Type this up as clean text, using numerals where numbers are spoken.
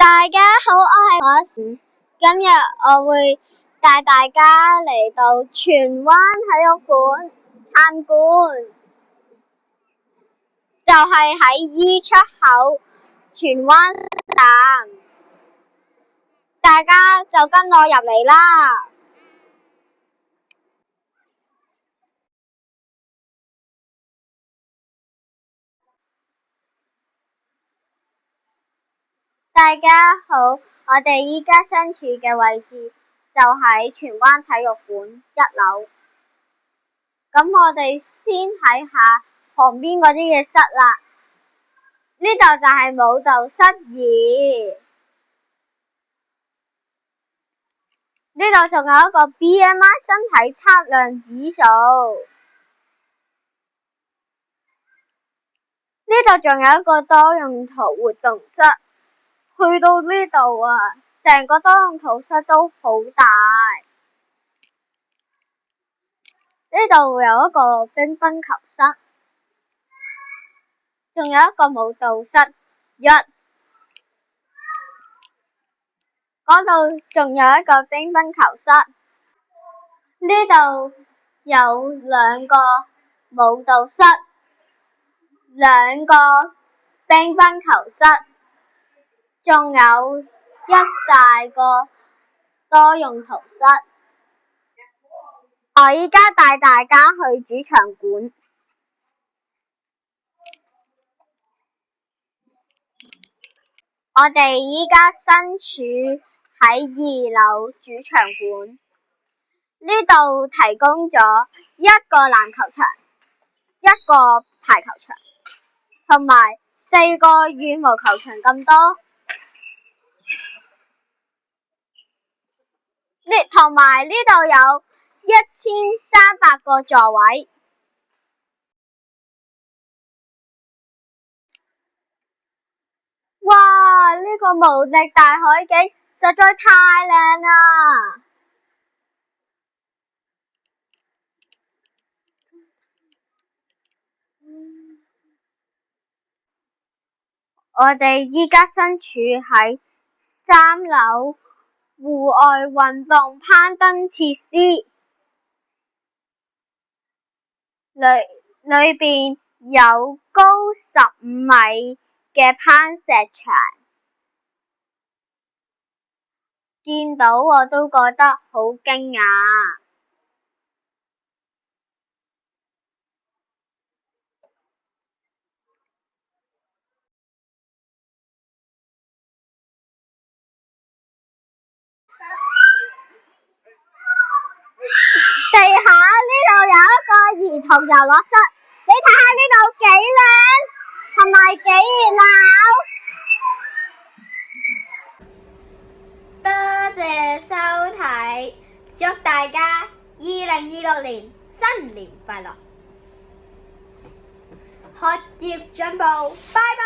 大家好，我係我今日我會帶大家嚟到荃灣體育館參觀，就係喺 E 出口荃灣站，大家就跟我入嚟啦。大家好，我哋依家身處嘅位置就喺荃灣體育館1樓。咁我哋先睇下旁邊嗰啲嘅室啦。呢度就係舞蹈室2，呢度仲有一個 BMI 身體測量指數，呢度仲有一個多用途活動室。去到呢度啊，成個多用途室都好大。呢度有一個乒乓球室，仲有一個舞蹈室1，嗰度仲有一個乒乓球室。呢度有2個舞蹈室，2個乒乓球室，仲有一大個多用途室。我依家帶大家去主場館。我哋依家身處喺2樓主場館，呢度提供咗1個籃球場、1個排球場，同埋4個羽毛球場咁多。同埋呢度有1300個座位。哇！呢個無敵大海景實在太靚啦！我哋依家身處喺3樓戶外運動攀登設施，裏邊有高15米嘅攀石場，見到我都覺得好驚訝。地下呢度有一個兒童遊樂室，你睇下呢度幾靚，同埋幾熱鬧。多謝收睇，祝大家2026年新年快樂，學業進步，拜拜。